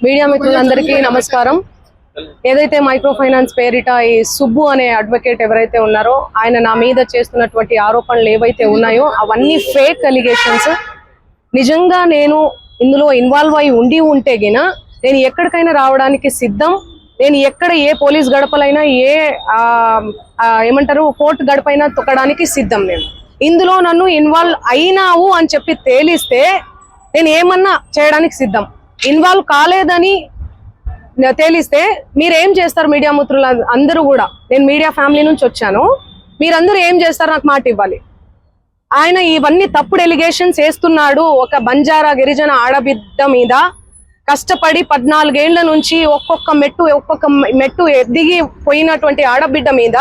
Media మిత్రులందరికీ నమస్కారం. ఏదైతే మైక్రో ఫైనాన్స్ పేరిట ఈ సుబ్బు అనే అడ్వకేట్ ఎవరైతే ఉన్నారో ఆయన నా మీద చేస్తున్నటువంటి ఆరోపణలు ఏవైతే ఉన్నాయో అవన్నీ ఫేక్ అలిగేషన్స్. నిజంగా నేను ఇందులో ఇన్వాల్వ్ అయి ఉంటే గిన నేను ఎక్కడికైనా రావడానికి సిద్ధం. నేను ఎక్కడ ఏ పోలీస్ గడపలైనా ఏమంటారు కోర్టు గడపైనా తొక్కడానికి సిద్ధం. నేను ఇందులో నన్ను ఇన్వాల్వ్ అయినావు అని చెప్పి తేలిస్తే నేను ఏమన్నా చేయడానికి సిద్ధం. ఇన్వాల్వ్ కాలేదని తేలిస్తే మీరేం చేస్తారు? మీడియా మిత్రులు అందరూ కూడా, నేను మీడియా ఫ్యామిలీ నుంచి వచ్చాను, మీరందరూ ఏం చేస్తారు నాకు మాట ఇవ్వాలి. ఆయన ఇవన్నీ తప్పుడు ఎలిగేషన్స్ వేస్తున్నాడు. ఒక బంజారా గిరిజన ఆడబిడ్డ మీద కష్టపడి 14 ఏళ్ల నుంచి ఒక్కొక్క మెట్టు ఎదిగి పోయినటువంటి ఆడబిడ్డ మీద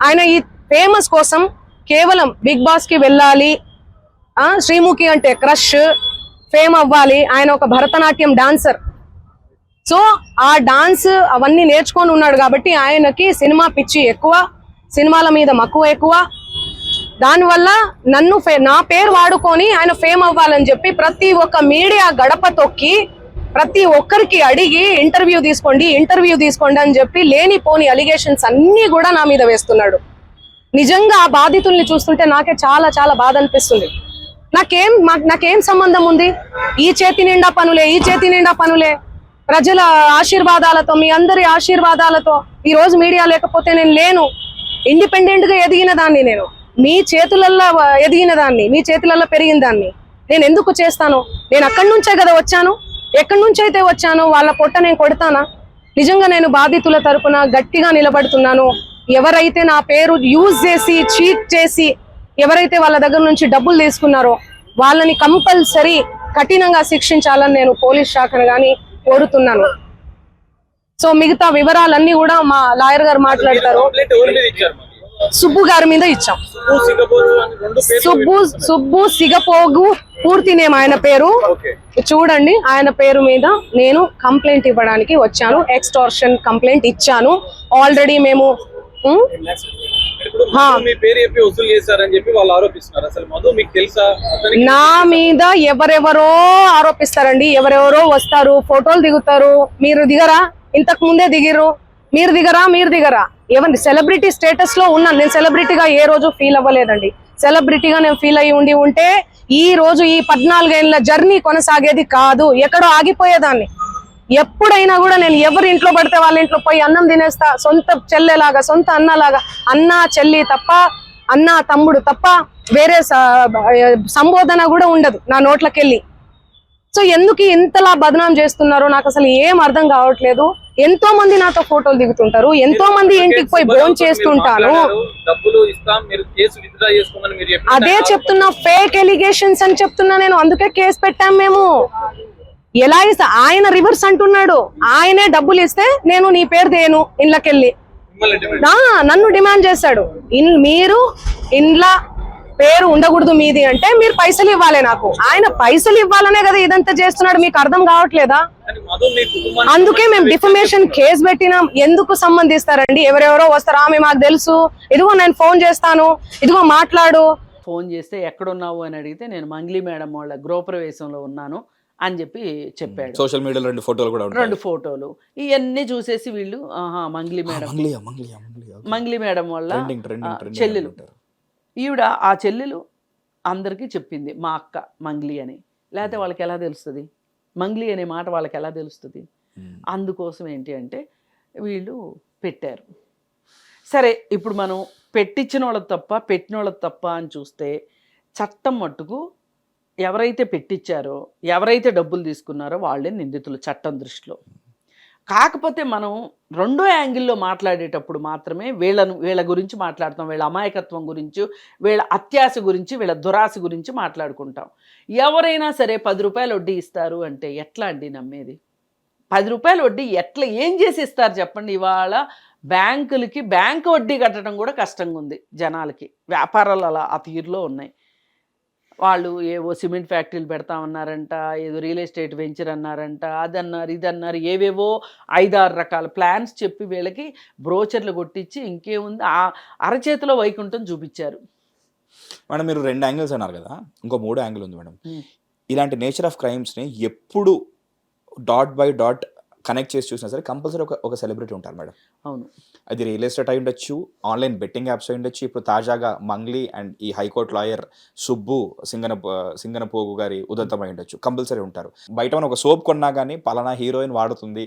ఆయన ఈ ఫేమస్ కోసం కేవలం బిగ్ బాస్ కి వెళ్ళాలి, శ్రీముఖి అంటే క్రష్, ఫేమ్ అవ్వాలి. ఆయన ఒక భరతనాట్యం డాన్సర్. సో ఆ డాన్స్ అవన్నీ నేర్చుకొని ఉన్నాడు కాబట్టి ఆయనకి సినిమా పిచ్చి ఎక్కువ, సినిమాల మీద మక్కువ ఎక్కువ. దానివల్ల నా పేరు వాడుకొని ఆయన ఫేమ్ అవ్వాలని చెప్పి ప్రతి ఒక్క మీడియా గడప తొక్కి ప్రతి ఒక్కరికి అడిగి ఇంటర్వ్యూ తీసుకోండి అని చెప్పి లేనిపోని అలిగేషన్స్ అన్ని కూడా నా మీద వేస్తున్నాడు. నిజంగా ఆ బాధితుల్ని చూస్తుంటే నాకే చాలా చాలా బాధ అనిపిస్తుంది. నాకేం సంబంధం ఉంది? ఈ చేతి నిండా పనులే ప్రజల ఆశీర్వాదాలతో, మీ అందరి ఆశీర్వాదాలతో ఈ రోజు మీడియా లేకపోతే నేను లేను. ఇండిపెండెంట్ గా ఎదిగిన దాన్ని, నేను మీ చేతులల్లో ఎదిగిన దాన్ని, మీ చేతులలో పెరిగిన దాన్ని నేను ఎందుకు చేస్తాను? నేను అక్కడి నుంచే కదా వచ్చాను. ఎక్కడి నుంచి అయితే వచ్చాను వాళ్ళ పొట్ట నేను కొడతానా? నిజంగా నేను బాధితుల తరపున గట్టిగా నిలబడుతున్నాను. ఎవరైతే నా పేరు యూజ్ చేసి చీట్ చేసి ఎవరైతే వాళ్ళ దగ్గర నుంచి డబ్బులు తీసుకున్నారో వాళ్ళని కంపల్సరీ కఠినంగా శిక్షించాలని నేను పోలీస్ శాఖను కానీ కోరుతున్నాను. సో మిగతా వివరాలన్నీ కూడా మా లాయర్ గారు మాట్లాడతారు. సుబ్బు గారి మీద ఇచ్చాం. సుబ్బు సిగపోగు పూర్తి నేమ్ ఆయన పేరు. చూడండి, ఆయన పేరు మీద నేను కంప్లైంట్ ఇవ్వడానికి వచ్చాను. ఎక్స్టార్షన్ కంప్లైంట్ ఇచ్చాను ఆల్రెడీ. మేము నా మీద ఎవరెవరో ఆరోపిస్తారండి. ఎవరెవరో వస్తారు, ఫోటోలు దిగుతారు. మీరు దిగరా? ఇంతకు ముందే దిగిర్రు. మీరు దిగరా? ఎవరి సెలబ్రిటీ స్టేటస్ లో ఉన్నాను నేను. సెలబ్రిటీగా ఏ రోజు ఫీల్ అవ్వలేదండి. సెలబ్రిటీగా నేను ఫీల్ అయ్యి ఉంటే ఈ రోజు ఈ 14 ఏళ్ల జర్నీ కొనసాగేది కాదు, ఎక్కడో ఆగిపోయేదాన్ని. ఎప్పుడైనా కూడా నేను ఎవరి ఇంట్లో పడితే వాళ్ళ ఇంట్లో పోయి అన్నం తినేస్తా. సొంత చెల్లెలాగా, సొంత అన్నలాగా, అన్న చెల్లి తప్ప, అన్న తమ్ముడు తప్ప వేరే సంబోధన కూడా ఉండదు నా నోట్లకెళ్ళి. సో ఎందుకు ఇంతలా బదనాం చేస్తున్నారో నాకు అసలు ఏం అర్థం కావట్లేదు. ఎంతో మంది నాతో ఫోటోలు దిగుతుంటారు, ఎంతో మంది ఇంటికి పోయి భోజనం చేస్తుంటాను. అదే చెప్తున్నా, ఫేక్ ఎలిగేషన్స్ అని చెప్తున్నా నేను. అందుకే కేసు పెట్టాం మేము. ఎలా ఇస్తా? ఆయన రివర్స్ అంటున్నాడు. ఆయనే డబ్బులు ఇస్తే నేను నీ పేరు దేను ఇండ్లకెళ్ళి నన్ను డిమాండ్ చేశాడు. మీరు ఇండ్ల పేరు ఉండకూడదు మీది అంటే మీరు పైసలు ఇవ్వాలి నాకు. ఆయన పైసలు ఇవ్వాలనే కదా ఇదంతా చేస్తున్నాడు. మీకు అర్థం కావట్లేదా? అందుకే మేము డిఫమేషన్ కేసు పెట్టినాం. ఎందుకు సంబంధిస్తారండి? ఎవరెవరో వస్తారు, ఆమె మాకు తెలుసు, ఇదిగో నేను ఫోన్ చేస్తాను, ఇదిగో మాట్లాడు. ఫోన్ చేస్తే ఎక్కడున్నావు అని అడిగితే నేను మంగ్లీ మేడం వాళ్ళ గృహప్రవేశంలో ఉన్నాను అని చెప్పాడు. సోషల్ మీడియాలో 2 ఫోటోలు కూడా, 2 ఫోటోలు ఇవన్నీ చూసేసి వీళ్ళు మంగ్లీ మేడం వాళ్ళ చెల్లెలు, ఈవిడ ఆ చెల్లెలు అందరికీ చెప్పింది మా అక్క మంగ్లీ అని. లేకపోతే వాళ్ళకి ఎలా తెలుస్తుంది? మంగ్లీ అనే మాట వాళ్ళకి ఎలా తెలుస్తుంది? అందుకోసం ఏంటి అంటే వీళ్ళు పెట్టారు. సరే, ఇప్పుడు మనం పెట్టించిన వాళ్ళకి తప్ప పెట్టిన వాళ్ళకి తప్ప అని చూస్తే చట్టం మట్టుకు ఎవరైతే పెట్టించారో, ఎవరైతే డబ్బులు తీసుకున్నారో వాళ్ళే నిందితులు చట్టం దృష్టిలో. కాకపోతే మనం 2వ యాంగిల్లో మాట్లాడేటప్పుడు మాత్రమే వీళ్ళ గురించి మాట్లాడతాం. వీళ్ళ అమాయకత్వం గురించి, వీళ్ళ అత్యాశ గురించి, వీళ్ళ దురాశ గురించి మాట్లాడుకుంటాం. ఎవరైనా సరే 10 రూపాయలు వడ్డీ ఇస్తారు అంటే ఎట్లా అండి నమ్మేది? 10 రూపాయలు వడ్డీ ఏం చేసి ఇస్తారు చెప్పండి? ఇవాళ బ్యాంకులకి బ్యాంకు వడ్డీ కట్టడం కూడా కష్టంగా ఉంది జనాలకి. వ్యాపారాలు అలా ఆ తీరులో ఉన్నాయి. వాళ్ళు ఏవో సిమెంట్ ఫ్యాక్టరీలు పెడతామన్నారంట, ఏదో రియల్ ఎస్టేట్ వెంచర్ అన్నారంట, అదన్నారు ఇదన్నారు, ఏవేవో 5-6 రకాల ప్లాన్స్ చెప్పి వీళ్ళకి బ్రోచర్లు కొట్టించి ఇంకేముంది అరచేతిలో వైకుంఠం చూపించారు. మేడం మీరు 2 యాంగిల్స్ అన్నారు కదా, ఇంకో 3 యాంగిల్ ఉంది మేడం. ఇలాంటి నేచర్ ఆఫ్ క్రైమ్స్ని ఎప్పుడు డాట్ బై డాట్ కనెక్ట్ చేసి చూసినా సరే కంపల్సరీ ఒక సెలబ్రిటీ ఉంటారు మేడం. అవును. అది రియల్ ఎస్టేట్ అయి ఉండొచ్చు, ఆన్లైన్ బెట్టింగ్ యాప్స్ అయి ఉండొచ్చు, ఇప్పుడు తాజాగా మంగ్లీ అండ్ ఈ హైకోర్టు లాయర్ సుబ్బు సింగనపోగు గారి ఉదంతం అయి ఉండొచ్చు. కంపల్సరీ ఉంటారు. బయట మనం ఒక సోప్ కొన్నా కానీ పలానా హీరోయిన్ వాడుతుంది,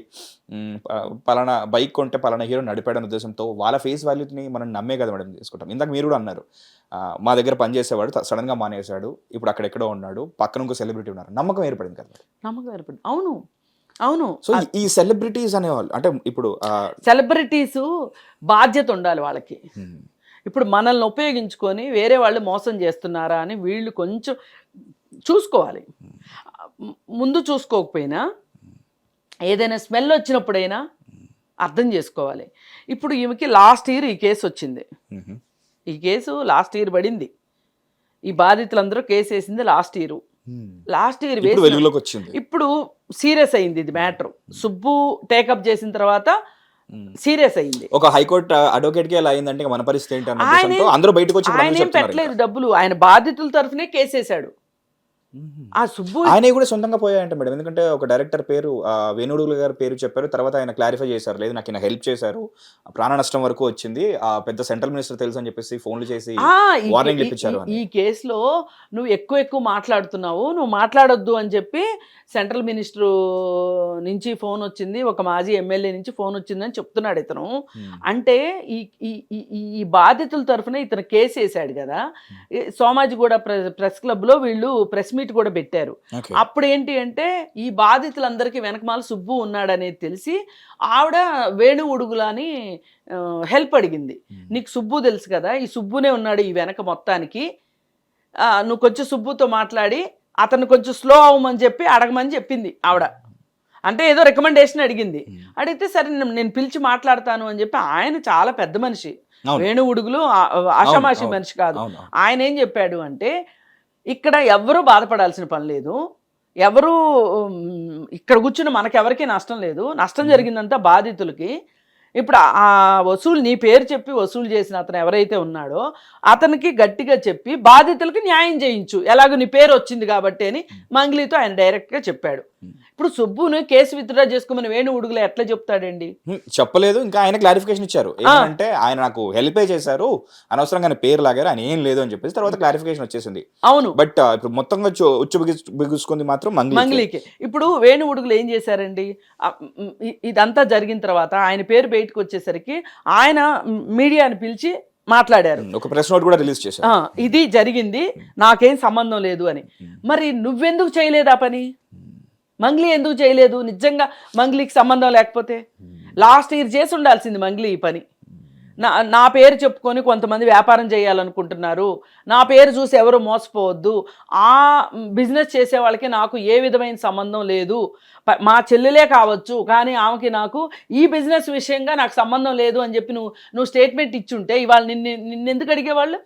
పలానా బైక్ కొంటే పలానా హీరో నడిపాడని ఉద్దేశంతో వాళ్ళ ఫేస్ వాల్యూని మనం నమ్మే కదా మేడం తీసుకుంటాం. ఇందాక మీరు కూడా అన్నారు, మా దగ్గర పనిచేసేవాడు సడన్గా మానేశాడు, ఇప్పుడు అక్కడెక్కడో ఉన్నాడు, పక్కన ఇంకో సెలబ్రిటీ ఉన్నారు, నమ్మకం ఏర్పడింది కదా. నమ్మకం ఏర్పడింది. అవును అవును. సో ఈ సెలబ్రిటీస్ అనేవాళ్ళు అంటే ఇప్పుడు సెలబ్రిటీస్ బాధ్యత ఉండాలి వాళ్ళకి. ఇప్పుడు మనల్ని ఉపయోగించుకొని వేరే వాళ్ళు మోసం చేస్తున్నారా అని వీళ్ళు కొంచెం చూసుకోవాలి. ముందు చూసుకోకపోయినా ఏదైనా స్మెల్ వచ్చినప్పుడైనా అర్థం చేసుకోవాలి. ఇప్పుడు ఈమెకి లాస్ట్ ఇయర్ ఈ కేసు వచ్చింది. ఈ కేసు లాస్ట్ ఇయర్ పడింది. ఈ బాధితులందరూ కేసు వేసింది లాస్ట్ ఇయర్ వెలుగులోకి వచ్చింది. ఇప్పుడు సీరియస్ అయింది ఇది మ్యాటర్. సుబ్బు టేకప్ చేసిన తర్వాత సీరియస్ అయింది. ఒక హైకోర్టు అడ్వకేట్ కి ఎలా అయిందంటే మన పరిస్థితి ఏంటి అందరూ బయటకు వచ్చి ఆయన ఏం పెట్టలేదు డబ్బులు, ఆయన బాధితుల తరఫునే కేసేశాడు. ఆ సుబ్బు ఆయన కూడా సొంతంగా పోయాయంట మేడం. ఎందుకంటే ఒక డైరెక్టర్ పేరు వేణుడుగుల గారి పేరు చెప్పారు, తర్వాత ఆయన క్లారిఫై చేశారు, లేదు నాకు హెల్ప్ చేశారు, ప్రాణ నష్టం వరకు వచ్చింది, ఆ పెద్ద సెంట్రల్ మినిస్టర్ తెలుసు అని చెప్పేసి ఫోన్లు చేసి వార్నింగ్ ఇప్పించారు. ఈ కేసులో నువ్వు ఎక్కువ మాట్లాడుతున్నావు, నువ్వు మాట్లాడొద్దు అని చెప్పి సెంట్రల్ మినిస్టర్ నుంచి ఫోన్ వచ్చింది, ఒక మాజీ ఎమ్మెల్యే నుంచి ఫోన్ వచ్చిందని చెప్తున్నాడు ఇతను. అంటే ఈ బాధితుల తరఫున ఇతను కేసు వేసాడు కదా. సోమాజిగూడ ప్రెస్ క్లబ్ లో వీళ్ళు ప్రెస్ మీట్ కూడా పెట్టారు. అప్పుడు ఏంటి అంటే ఈ బాధితులందరికీ వెనకమాల సుబ్బు ఉన్నాడనేది తెలిసి ఆవిడ వేణు ఉడుగులని హెల్ప్ అడిగింది. నీకు సుబ్బు తెలుసు కదా, ఈ సుబ్బునే ఉన్నాడు ఈ వెనక మొత్తానికి, నువ్వు కొంచెం సుబ్బుతో మాట్లాడి అతను కొంచెం స్లో అవ్వమని చెప్పి అడగమని చెప్పింది ఆవిడ. అంటే ఏదో రికమెండేషన్ అడిగింది. అడిగితే సరే నేను పిలిచి మాట్లాడతాను అని చెప్పి, ఆయన చాలా పెద్ద మనిషి, వేణు ఉడుగులు ఆషామాషి మనిషి కాదు. ఆయన ఏం చెప్పాడు అంటే ఇక్కడ ఎవరూ బాధపడాల్సిన పని లేదు, ఎవరు ఇక్కడ కూర్చుని మనకెవరికి నష్టం లేదు, నష్టం జరిగిందంతా బాధితులకి. ఇప్పుడు ఆ వసూలు నీ పేరు చెప్పి వసూలు చేసిన అతను ఎవరైతే ఉన్నాడో అతనికి గట్టిగా చెప్పి బాధితులకి న్యాయం చేయించు, ఎలాగో నీ పేరు వచ్చింది కాబట్టి అని మంగ్లీతో ఆయన డైరెక్ట్గా చెప్పాడు. ఇప్పుడు సుబ్బును కేసు విత్డ్రా చేసుకోమని వేణు ఉడుగులో ఎట్లా చెప్తాడండి? చెప్పలేదు. ఇంకా ఆయన క్లారిఫికేషన్ ఇచ్చారు ఏంటంటే ఆయన నాకు హెల్ప్ చేశారు, అనవసరంగా పేరు లాగారు, ఆయన ఏం లేదు అని చెప్పేసి తర్వాత క్లారిఫికేషన్ వచ్చేసింది. అవును. బట్ ఇప్పుడు మొత్తంగా ఉచ్చు బిగుసుకుంది మాత్రం మంగ్లీకి. ఇప్పుడు వేణు ఉడుగులు ఏం చేశారండి, ఇదంతా జరిగిన తర్వాత ఆయన పేరు బయటకు వచ్చేసరికి ఆయన మీడియాని పిలిచి మాట్లాడారు, ఒక ప్రెస్ నోట్ కూడా రిలీజ్ చేశారు, ఇది జరిగింది నాకేం సంబంధం లేదు అని. మరి నువ్వెందుకు చేయలేదా పని? మంగ్లీ ఎందుకు చేయలేదు? నిజంగా మంగ్లీకి సంబంధం లేకపోతే లాస్ట్ ఇయర్ చేసి ఉండాల్సింది మంగ్లీ ఈ పని. నా పేరు చెప్పుకొని కొంతమంది వ్యాపారం చేయాలనుకుంటున్నారు, నా పేరు చూసి ఎవరు మోసపోవద్దు, ఆ బిజినెస్ చేసే వాళ్ళకి నాకు ఏ విధమైన సంబంధం లేదు, మా చెల్లెలే కావచ్చు కానీ ఆమెకి నాకు ఈ బిజినెస్ విషయంగా నాకు సంబంధం లేదు అని చెప్పి నువ్వు స్టేట్మెంట్ ఇచ్చుంటే ఇవాళ నిన్నెందుకు అడిగేవాళ్ళు?